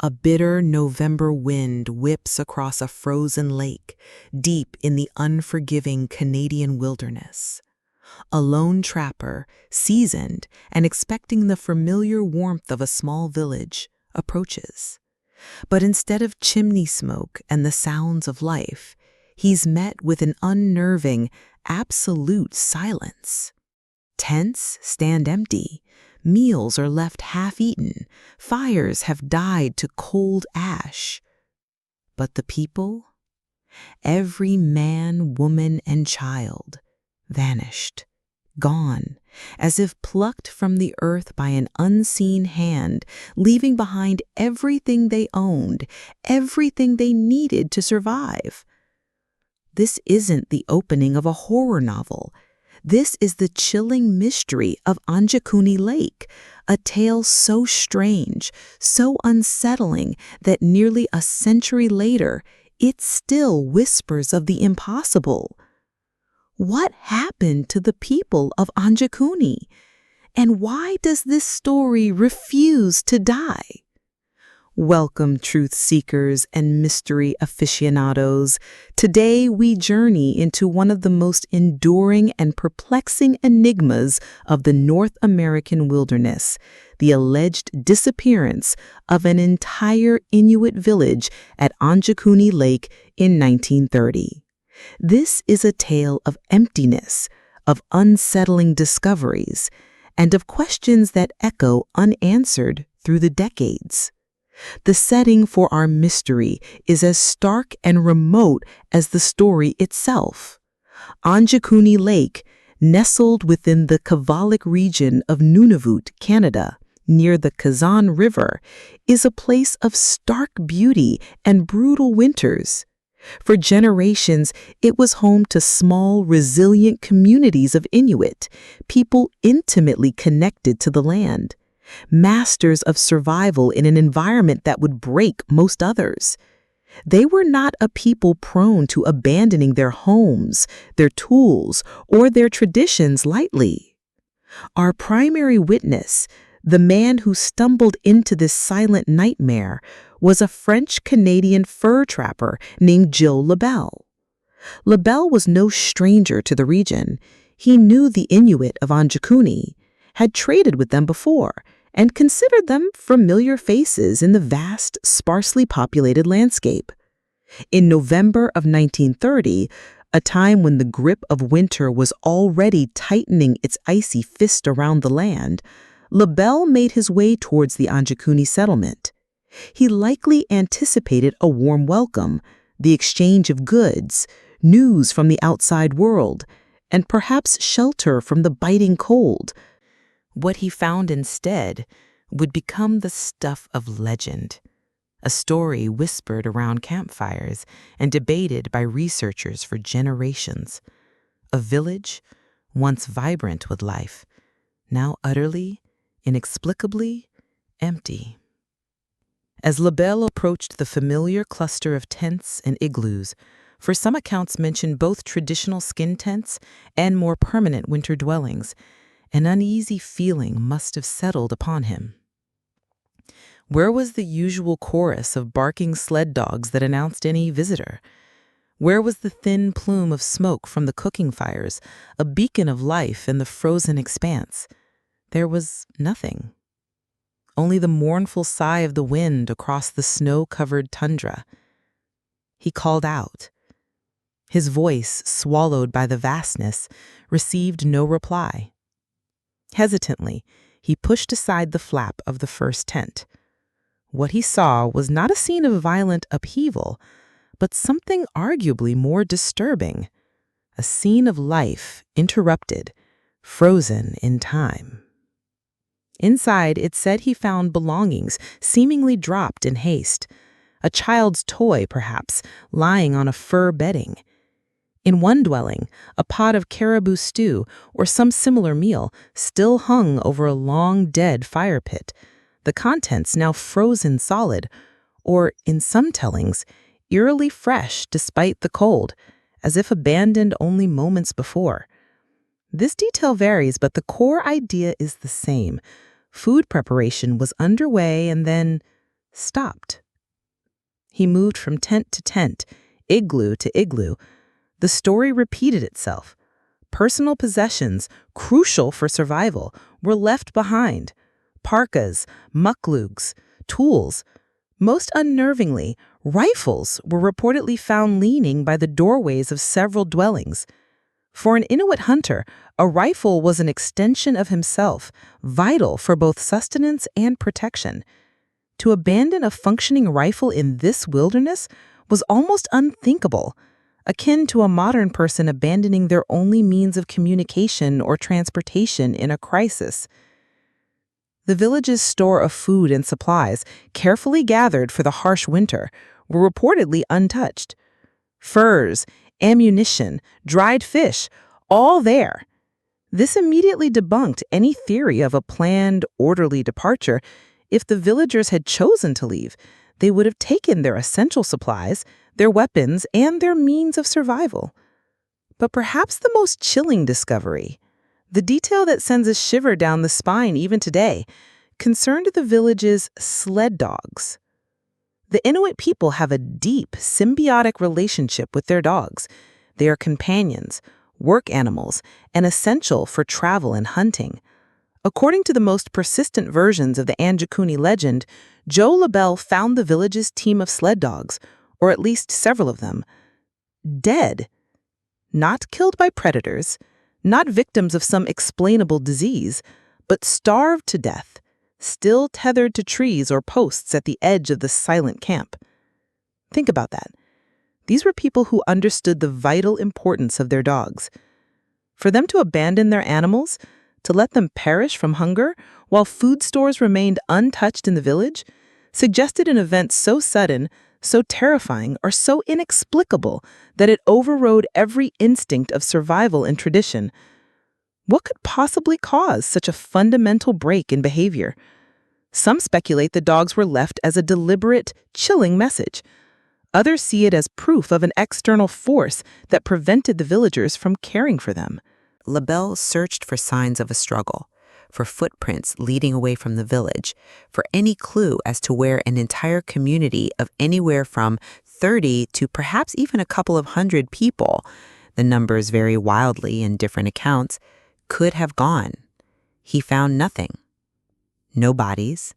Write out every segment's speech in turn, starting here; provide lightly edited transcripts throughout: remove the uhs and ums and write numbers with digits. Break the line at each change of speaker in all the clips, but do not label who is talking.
A bitter November wind whips across a frozen lake, deep in the unforgiving Canadian wilderness. A lone trapper, seasoned and expecting the familiar warmth of a small village, approaches. But instead of chimney smoke and the sounds of life, he's met with an unnerving, absolute silence. Tents stand empty, meals are left half-eaten, fires have died to cold ash. But the people? Every man, woman, and child vanished, gone, as if plucked from the earth by an unseen hand, leaving behind everything they owned, everything they needed to survive. This isn't the opening of a horror novel. This is the chilling mystery of Anjikuni Lake, a tale so strange, so unsettling that nearly a century later, it still whispers of the impossible. What happened to the people of Anjikuni? And why does this story refuse to die? Welcome, truth seekers and mystery aficionados. Today we journey into one of the most enduring and perplexing enigmas of the North American wilderness, the alleged disappearance of an entire Inuit village at Anjikuni Lake in 1930. This is a tale of emptiness, of unsettling discoveries, and of questions that echo unanswered through the decades. The setting for our mystery is as stark and remote as the story itself. Anjikuni Lake, nestled within the Kavalik region of Nunavut, Canada, near the Kazan River, is a place of stark beauty and brutal winters. For generations, it was home to small, resilient communities of Inuit, people intimately connected to the land, masters of survival in an environment that would break most others. They were not a people prone to abandoning their homes, their tools, or their traditions lightly. Our primary witness, the man who stumbled into this silent nightmare, was a French-Canadian fur trapper named Joe Labelle. Labelle was no stranger to the region. He knew the Inuit of Anjikuni, had traded with them before, and considered them familiar faces in the vast, sparsely populated landscape. In November of 1930, a time when the grip of winter was already tightening its icy fist around the land, Labelle made his way towards the Anjikuni settlement. He likely anticipated a warm welcome, the exchange of goods, news from the outside world, and perhaps shelter from the biting cold. What he found instead would become the stuff of legend, a story whispered around campfires and debated by researchers for generations. A village, once vibrant with life, now utterly, inexplicably empty. As Labelle approached the familiar cluster of tents and igloos, for some accounts mention both traditional skin tents and more permanent winter dwellings, an uneasy feeling must have settled upon him. Where was the usual chorus of barking sled dogs that announced any visitor? Where was the thin plume of smoke from the cooking fires, a beacon of life in the frozen expanse? There was nothing. Only the mournful sigh of the wind across the snow-covered tundra. He called out. His voice, swallowed by the vastness, received no reply. Hesitantly, he pushed aside the flap of the first tent. What he saw was not a scene of violent upheaval, but something arguably more disturbing. A scene of life interrupted, frozen in time. Inside, it said he found belongings seemingly dropped in haste. A child's toy, perhaps, lying on a fur bedding. In one dwelling, a pot of caribou stew or some similar meal still hung over a long-dead fire pit, the contents now frozen solid, or, in some tellings, eerily fresh despite the cold, as if abandoned only moments before. This detail varies, but the core idea is the same. Food preparation was underway and then
stopped. He moved from tent to tent, igloo to igloo. The story repeated itself. Personal possessions, crucial for survival, were left behind. Parkas, mukluks, tools. Most unnervingly, rifles were reportedly found leaning by the doorways of several dwellings. For an Inuit hunter, a rifle was an extension of himself, vital for both sustenance and protection. To abandon a functioning rifle in this wilderness was almost unthinkable, akin to a modern person abandoning their only means of communication or transportation in a crisis. The village's store of food and supplies, carefully gathered for the harsh winter, were reportedly untouched. Furs, ammunition, dried fish, all there. This immediately debunked any theory of a planned, orderly departure. If the villagers had chosen to leave, they would have taken their essential supplies, their weapons, and their means of survival. But perhaps the most chilling discovery, the detail that sends a shiver down the spine even today, concerned the village's sled dogs. The Inuit people have a deep, symbiotic relationship with their dogs. They are companions, work animals, and essential for travel and hunting. According to the most persistent versions of the Anjikuni legend, Joe Labelle found the village's team of sled dogs, or at least several of them, dead. Not killed by predators, not victims of some explainable disease, but starved to death, still tethered to trees or posts at the edge of the silent camp. Think about that. These were people who understood the vital importance of their dogs. For them to abandon their animals, to let them perish from hunger while food stores remained untouched in the village, suggested an event so sudden, so terrifying, or so inexplicable that it overrode every instinct of survival and tradition. What could possibly cause such a fundamental break in behavior? Some speculate the dogs were left as a deliberate, chilling message. Others see it as proof of an external force that prevented the villagers from caring for them.
Labelle searched for signs of a struggle, for footprints leading away from the village, for any clue as to where an entire community of anywhere from 30 to perhaps even a couple of hundred people, the numbers vary wildly in different accounts, could have gone. He found nothing. No bodies,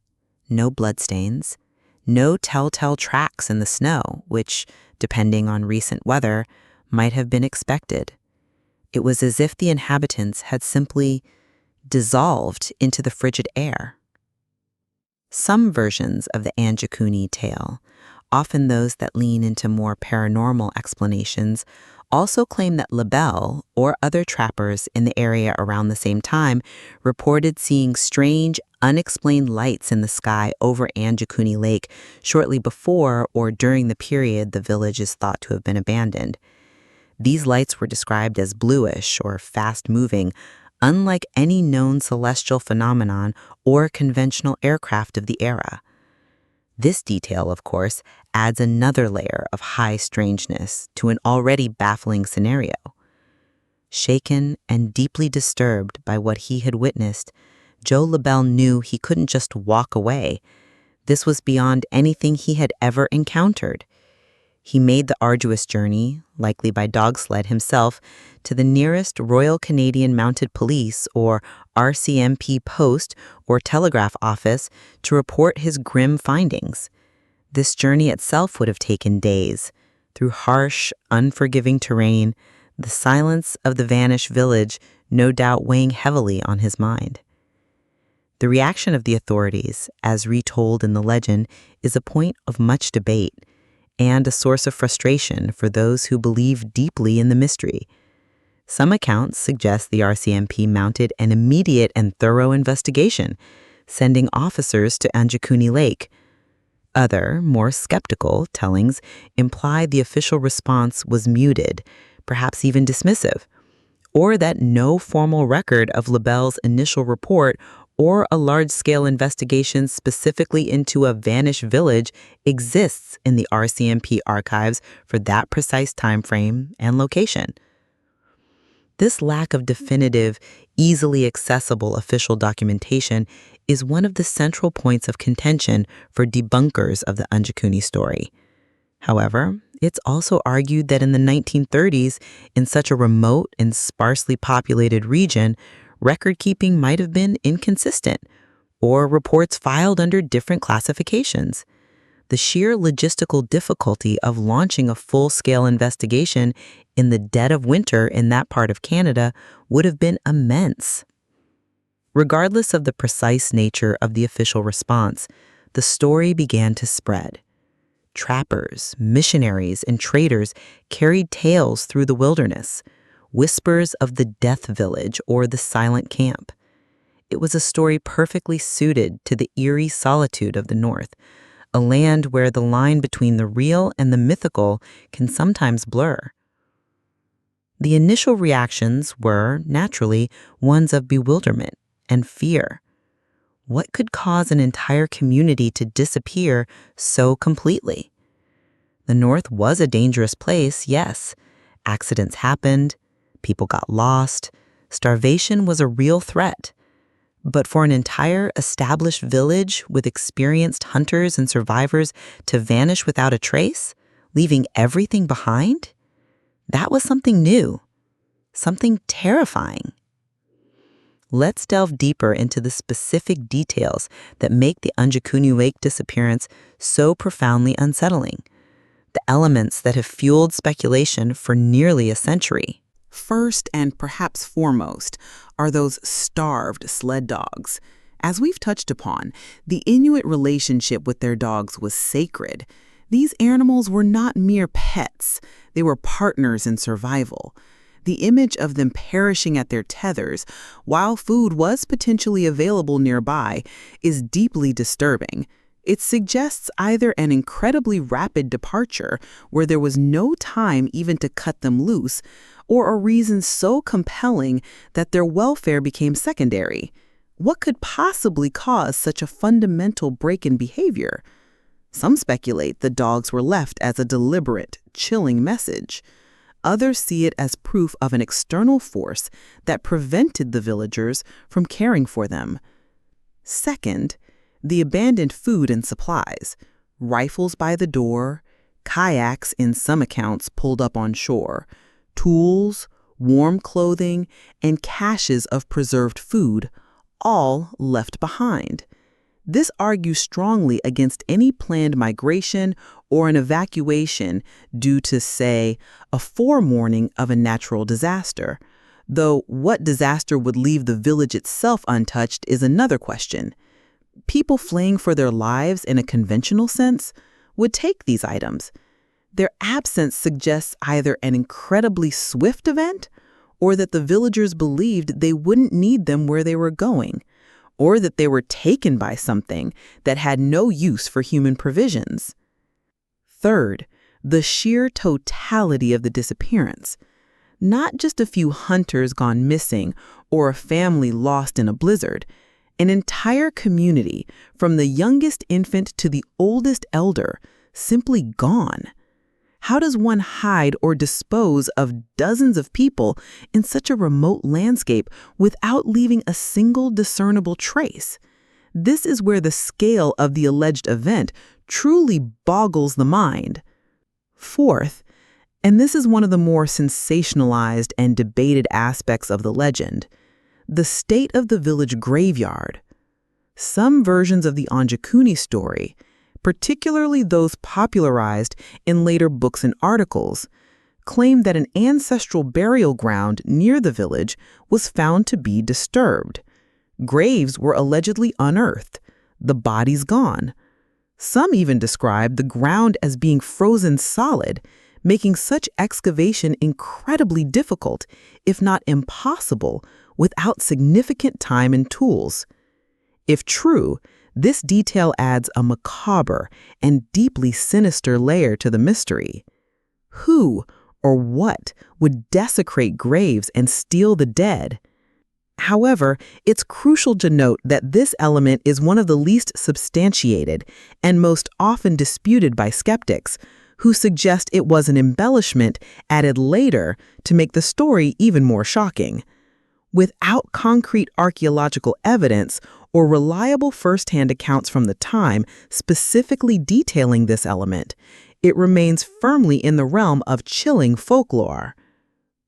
no bloodstains, no telltale tracks in the snow, which, depending on recent weather, might have been expected. It was as if the inhabitants had simply dissolved into the frigid air. Some versions of the Anjikuni tale, often those that lean into more paranormal explanations, also claim that Labelle or other trappers in the area around the same time reported seeing strange, unexplained lights in the sky over Anjikuni Lake shortly before or during the period the village is thought to have been abandoned. These lights were described as bluish or fast-moving, unlike any known celestial phenomenon or conventional aircraft of the era. This detail, of course, adds another layer of high strangeness to an already baffling scenario. Shaken and deeply disturbed by what he had witnessed, Joe Labelle knew he couldn't just walk away. This was beyond anything he had ever encountered. He made the arduous journey, likely by dog sled himself, to the nearest Royal Canadian Mounted Police or RCMP post or telegraph office to report his grim findings. This journey itself would have taken days, through harsh, unforgiving terrain, the silence of the vanished village no doubt weighing heavily on his mind. The reaction of the authorities, as retold in the legend, is a point of much debate, and a source of frustration for those who believe deeply in the mystery. Some accounts suggest the RCMP mounted an immediate and thorough investigation, sending officers to Anjikuni Lake. Other, more skeptical tellings imply the official response was muted, perhaps even dismissive, or that no formal record of Labelle's initial report or a large-scale investigation specifically into a vanished village exists in the RCMP archives for that precise time frame and location.
This lack of definitive, easily accessible official documentation is one of the central points of contention for debunkers of the Anjikuni story. However, it's also argued that in the 1930s, in such a remote and sparsely populated region, record-keeping might have been inconsistent, or reports filed under different classifications. The sheer logistical difficulty of launching a full-scale investigation in the dead of winter in that part of Canada would have been immense. Regardless of the precise nature of the official response, the story began to spread. Trappers, missionaries, and traders carried tales through the wilderness, whispers of the death village or the silent camp. It was a story perfectly suited to the eerie solitude of the North, a land where the line between the real and the mythical can sometimes blur. The initial reactions were, naturally, ones of bewilderment and fear. What could cause an entire community to disappear so completely? The North was a dangerous place, yes. Accidents happened, people got lost, starvation was a real threat. But for an entire established village with experienced hunters and survivors to vanish without a trace, leaving everything behind? That was something new, something terrifying. Let's delve deeper into the specific details that make the Anjikuni Lake disappearance so profoundly unsettling, the elements that have fueled speculation for nearly a century.
First and perhaps foremost are those starved sled dogs. As we've touched upon, the Inuit relationship with their dogs was sacred. These animals were not mere pets. They were partners in survival. The image of them perishing at their tethers, while food was potentially available nearby, is deeply disturbing. It suggests either an incredibly rapid departure, where there was no time even to cut them loose, or a reason so compelling that their welfare became secondary. What could possibly cause such a fundamental break in behavior? Some speculate the dogs were left as a deliberate, chilling message. Others see it as proof of an external force that prevented the villagers from caring for them. Second, the abandoned food and supplies, rifles by the door, kayaks in some accounts pulled up on shore, tools, warm clothing, and caches of preserved food, all left behind. This argues strongly against any planned migration or an evacuation due to, say, a forewarning of a natural disaster, though what disaster would leave the village itself untouched is another question. People fleeing for their lives in a conventional sense would take these items. Their absence suggests either an incredibly swift event or that the villagers believed they wouldn't need them where they were going, or that they were taken by something that had no use for human provisions. Third, the sheer totality of the disappearance. Not just a few hunters gone missing or a family lost in a blizzard. An entire community, from the youngest infant to the oldest elder, simply gone. How does one hide or dispose of dozens of people in such a remote landscape without leaving a single discernible trace? This is where the scale of the alleged event truly boggles the mind. Fourth, and this is one of the more sensationalized and debated aspects of the legend, the state of the village graveyard. Some versions of the Anjikuni story, particularly those popularized in later books and articles, claim that an ancestral burial ground near the village was found to be disturbed. Graves were allegedly unearthed, the bodies gone. Some even describe the ground as being frozen solid, making such excavation incredibly difficult, if not impossible, without significant time and tools. If true, this detail adds a macabre and deeply sinister layer to the mystery. Who or what would desecrate graves and steal the dead? However, it's crucial to note that this element is one of the least substantiated and most often disputed by skeptics,
who suggest it was an embellishment added later to make the story even more shocking. Without concrete archaeological evidence or reliable first-hand accounts from the time specifically detailing this element, it remains firmly in the realm of chilling folklore.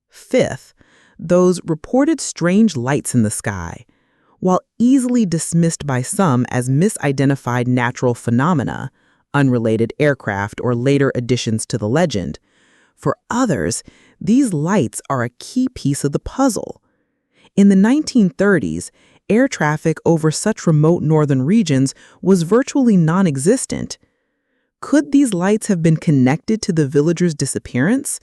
Fifth, those reported strange lights in the sky. While easily dismissed by some as misidentified natural phenomena, unrelated aircraft or later additions to the legend, for others, these lights are a key piece of the puzzle. In the 1930s, air traffic over such remote northern regions was virtually non-existent. Could these lights have been connected to the villagers' disappearance?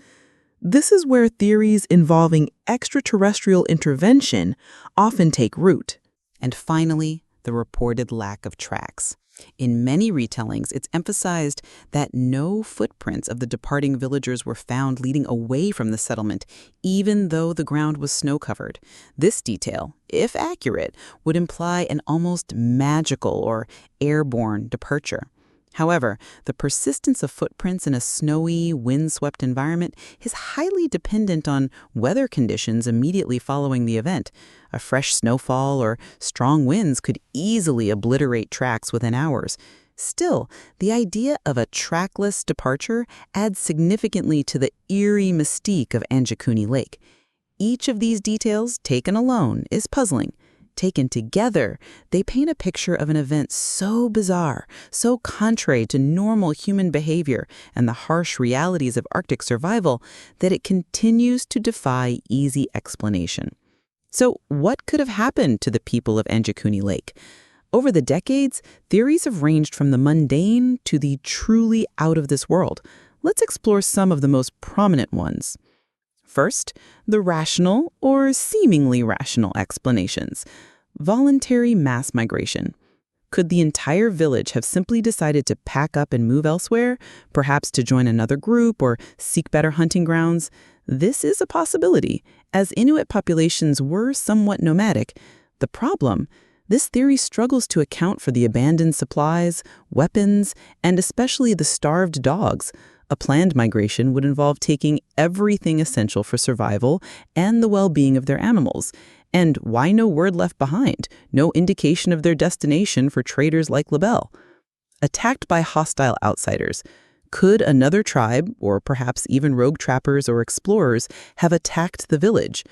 This is where theories involving extraterrestrial intervention often take root.
And finally, the reported lack of tracks. In many retellings, it's emphasized that no footprints of the departing villagers were found leading away from the settlement, even though the ground was snow-covered. This detail, if accurate, would imply an almost magical or airborne departure. However, the persistence of footprints in a snowy, wind-swept environment is highly dependent on weather conditions immediately following the event. A fresh snowfall or strong winds could easily obliterate tracks within hours. Still, the idea of a trackless departure adds significantly to the eerie mystique of Anjikuni Lake. Each of these details, taken alone, is puzzling. Taken together, they paint a picture of an event so bizarre, so contrary to normal human behavior and the harsh realities of Arctic survival, that it continues to defy easy explanation. So, what could have happened to the people of Anjikuni Lake? Over the decades, theories have ranged from the mundane to the truly out of this world. Let's explore some of the most prominent ones. First, the rational or seemingly rational explanations. Voluntary mass migration. Could the entire village have simply decided to pack up and move elsewhere, perhaps to join another group or seek better hunting grounds? This is a possibility, as Inuit populations were somewhat nomadic. The problem, this theory struggles to account for the abandoned supplies, weapons, and especially the starved dogs. A planned migration would involve taking everything essential for survival and the well-being of their animals. And why no word left behind? No indication of their destination for traders like Labelle. Attacked by hostile outsiders. Could another tribe, or perhaps even rogue trappers or explorers, have attacked the village?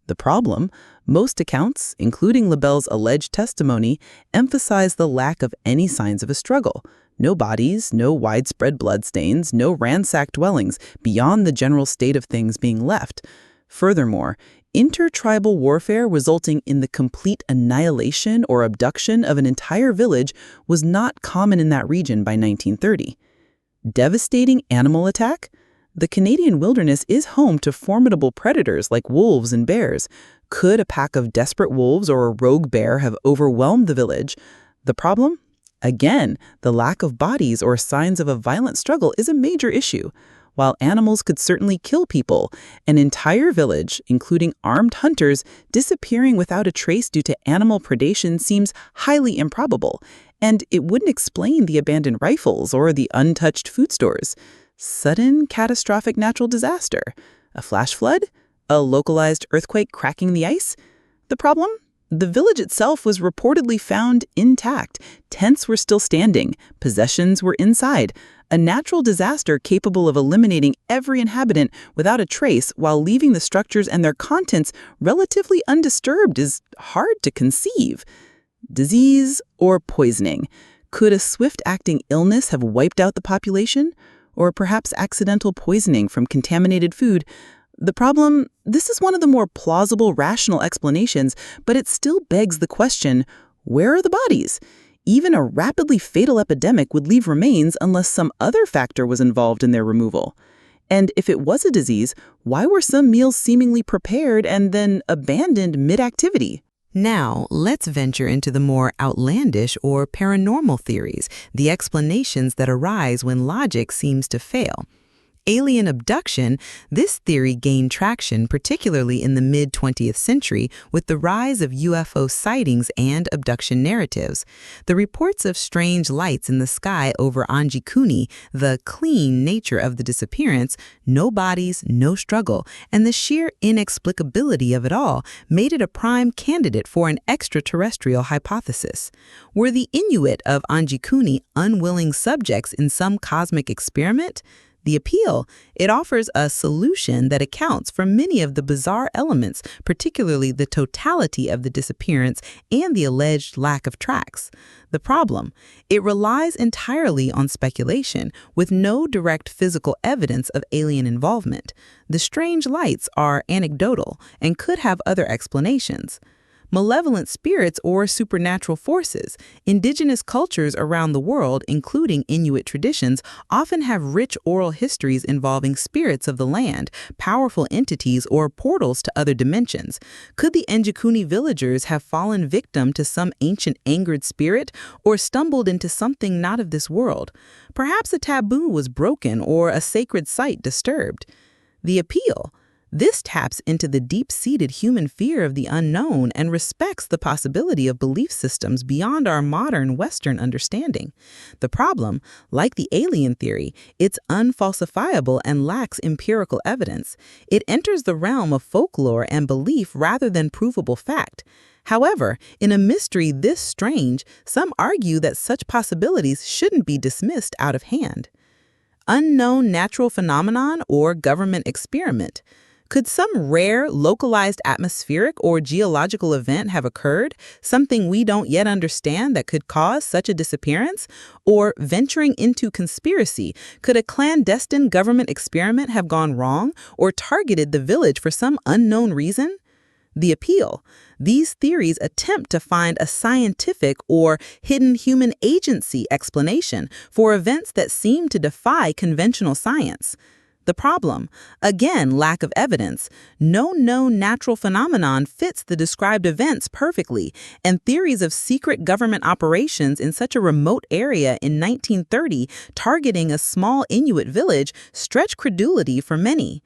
The problem, most accounts, including Labelle's alleged testimony, emphasize the lack of any signs of a struggle. No bodies, no widespread bloodstains, no ransacked dwellings beyond the general state of things being left. Furthermore, intertribal warfare resulting in the complete annihilation or abduction of an entire village was not common in that region by 1930. Devastating animal attack? The Canadian wilderness is home to formidable predators like wolves and bears. Could a pack of desperate wolves or a rogue bear have overwhelmed the village? The problem? Again, the lack of bodies or signs of a violent struggle is a major issue. While animals could certainly kill people, an entire village, including armed hunters, disappearing without a trace due to animal predation seems highly improbable, and it wouldn't explain the abandoned rifles or the untouched food stores. Sudden, catastrophic natural disaster? A flash flood? A localized earthquake cracking the ice? The problem? The village itself was reportedly found intact. Tents were still standing. Possessions were inside. A natural disaster capable of eliminating every inhabitant without a trace while leaving the structures and their contents relatively undisturbed is hard to conceive. Disease or poisoning? Could a swift-acting illness have wiped out the population? Or perhaps accidental poisoning from contaminated food? The problem, this is one of the more plausible, rational explanations, but it still begs the question, where are the bodies? Even a rapidly fatal epidemic would leave remains unless some other factor was involved in their removal. And if it was a disease, why were some meals seemingly prepared and then abandoned mid-activity? Now, let's venture into the more outlandish or paranormal theories, the explanations that arise when logic seems to fail.
Alien abduction, this theory gained traction particularly in the mid-20th century with the rise of UFO sightings and abduction narratives. The reports of strange lights in the sky over Anjikuni, the clean nature of the disappearance, no bodies, no struggle, and the sheer inexplicability of it all made it a prime candidate for an extraterrestrial hypothesis. Were the Inuit of Anjikuni unwilling subjects in some cosmic experiment? The appeal, it offers a solution that accounts for many of the bizarre elements, particularly the totality of the disappearance and the alleged lack of tracks. The problem, it relies entirely on speculation, with no direct physical evidence of alien involvement. The strange lights are anecdotal and could have other explanations. Malevolent spirits or supernatural forces. Indigenous cultures around the world, including Inuit traditions, often have rich oral histories involving spirits of the land, powerful entities, or portals to other dimensions. Could the Anjikuni villagers have fallen victim to some ancient angered spirit or stumbled into something not of this world? Perhaps a taboo was broken or a sacred site disturbed. The appeal. This taps into the deep-seated human fear of the unknown and respects the possibility of belief systems beyond our modern Western understanding. The problem, like the alien theory, it's unfalsifiable and lacks empirical evidence. It enters the realm of folklore and belief rather than provable fact. However, in a mystery this strange, some argue that such possibilities shouldn't be dismissed out of hand. Unknown natural phenomenon or government experiment. Could some rare, localized atmospheric or geological event have occurred, something we don't yet understand that could cause such a disappearance? Or, venturing into conspiracy, could a clandestine government experiment have gone wrong or targeted the village for some unknown reason? The appeal. These theories attempt to find a scientific or hidden human agency explanation for events that seem to defy conventional science. The problem, again, lack of evidence. No known natural phenomenon fits the described events perfectly, and theories of secret government operations in such a remote area in 1930 targeting a small Inuit village stretch credulity for many.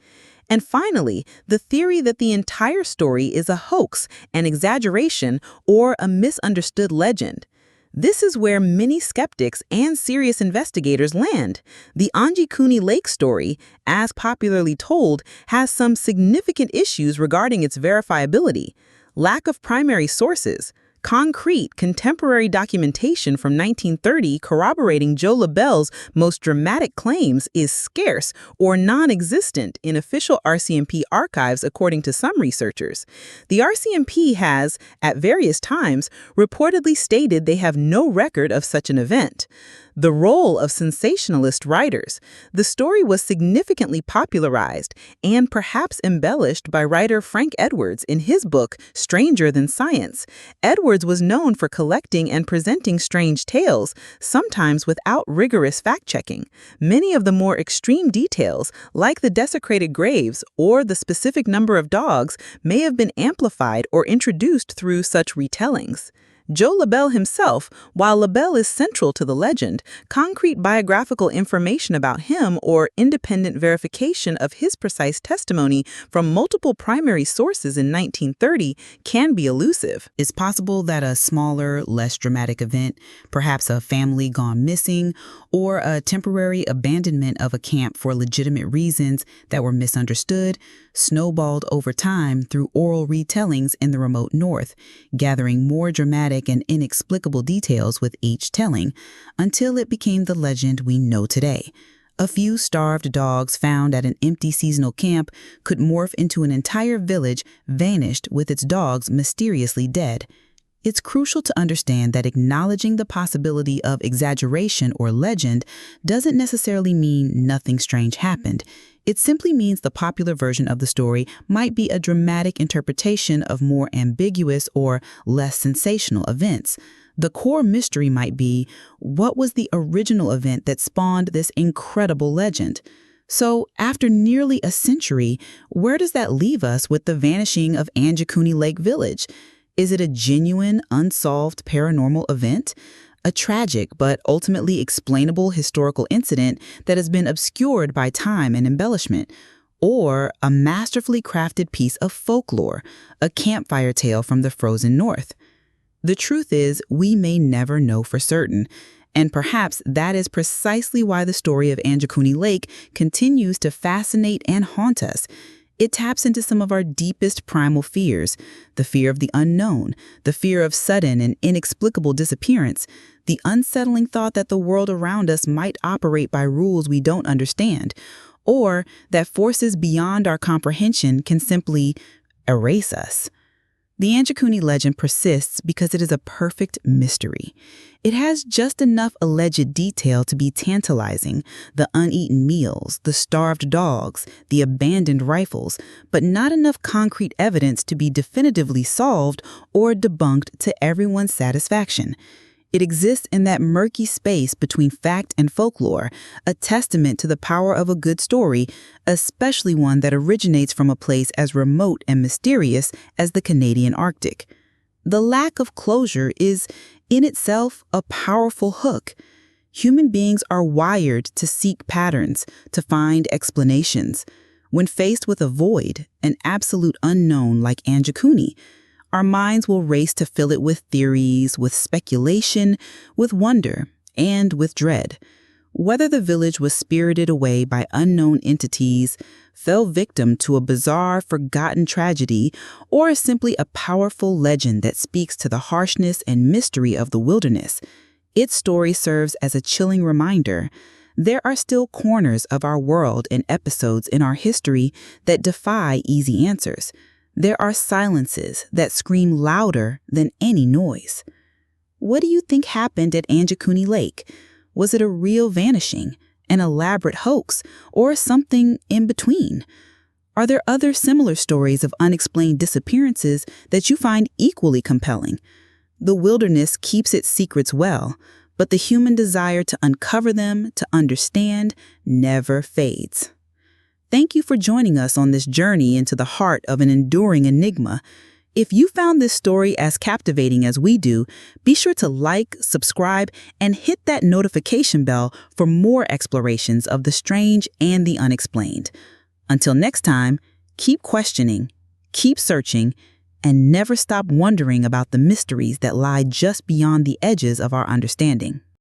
And finally, the theory that the entire story is a hoax, an exaggeration, or a misunderstood legend. This is where many skeptics and serious investigators land. The Anjikuni Lake story, as popularly told, has some significant issues regarding its verifiability. Lack of primary sources. Concrete, contemporary documentation from 1930 corroborating Joe Labelle's most dramatic claims is scarce or non-existent in official RCMP archives, according to some researchers. The RCMP has, at various times, reportedly stated they have no record of such an event. The role of sensationalist writers. The story was significantly popularized and perhaps embellished by writer Frank Edwards in his book, Stranger Than Science. Edwards was known for collecting and presenting strange tales, sometimes without rigorous fact-checking. Many of the more extreme details, like the desecrated graves or the specific number of dogs, may have been amplified or introduced through such retellings. Joe Labelle himself, while Labelle is central to the legend, concrete biographical information about him or independent verification of his precise testimony from multiple primary sources in 1930 can be elusive.
It's possible that a smaller, less dramatic event, perhaps a family gone missing, or a temporary abandonment of a camp for legitimate reasons that were misunderstood, snowballed over time through oral retellings in the remote north, gathering more dramatic and inexplicable details with each telling, until it became the legend we know today. A few starved dogs found at an empty seasonal camp could morph into an entire village vanished with its dogs mysteriously dead. It's crucial to understand that acknowledging the possibility of exaggeration or legend doesn't necessarily mean nothing strange happened. It simply means the popular version of the story might be a dramatic interpretation of more ambiguous or less sensational events. The core mystery might be, what was the original event that spawned this incredible legend? So, after nearly a century, where does that leave us with the vanishing of Anjikuni Lake Village? Is it a genuine, unsolved paranormal event?
a tragic but ultimately explainable historical incident that has been obscured by time and embellishment, or a masterfully crafted piece of folklore, a campfire tale from the frozen north. The truth is, we may never know for certain, and perhaps that is precisely why the story of Anjikuni Lake continues to fascinate and haunt us. It taps into some of our deepest primal fears, the fear of the unknown, the fear of sudden and inexplicable disappearance, the unsettling thought that the world around us might operate by rules we don't understand, or that forces beyond our comprehension can simply erase us. The Anjikuni legend persists because it is a perfect mystery. It has just enough alleged detail to be tantalizing: the uneaten meals, the starved dogs, the abandoned rifles, but not enough concrete evidence to be definitively solved or debunked to everyone's satisfaction. It exists in that murky space between fact and folklore, a testament to the power of a good story, especially one that originates from a place as remote and mysterious as the Canadian Arctic. The lack of closure is, in itself, a powerful hook. Human beings are wired to seek patterns, to find explanations. When faced with a void, an absolute unknown like Anjikuni, our minds will race to fill it with theories, with speculation, with wonder, and with dread. Whether the village was spirited away by unknown entities, fell victim to a bizarre, forgotten tragedy, or is simply a powerful legend that speaks to the harshness and mystery of the wilderness, its story serves as a chilling reminder. There are still corners of our world and episodes in our history that defy easy answers. There are silences that scream louder than any noise. What do you think happened at Anjikuni Lake? Was it a real vanishing, an elaborate hoax, or something in between? Are there other similar stories of unexplained disappearances that you find equally compelling? The wilderness keeps its secrets well, but the human desire to uncover them, to understand, never fades. Thank you for joining us on this journey into the heart of an enduring enigma. If you found this story as captivating as we do, be sure to like, subscribe, and hit that notification bell for more explorations of the strange and the unexplained. Until next time, keep questioning, keep searching, and never stop wondering about the mysteries that lie just beyond the edges of our understanding.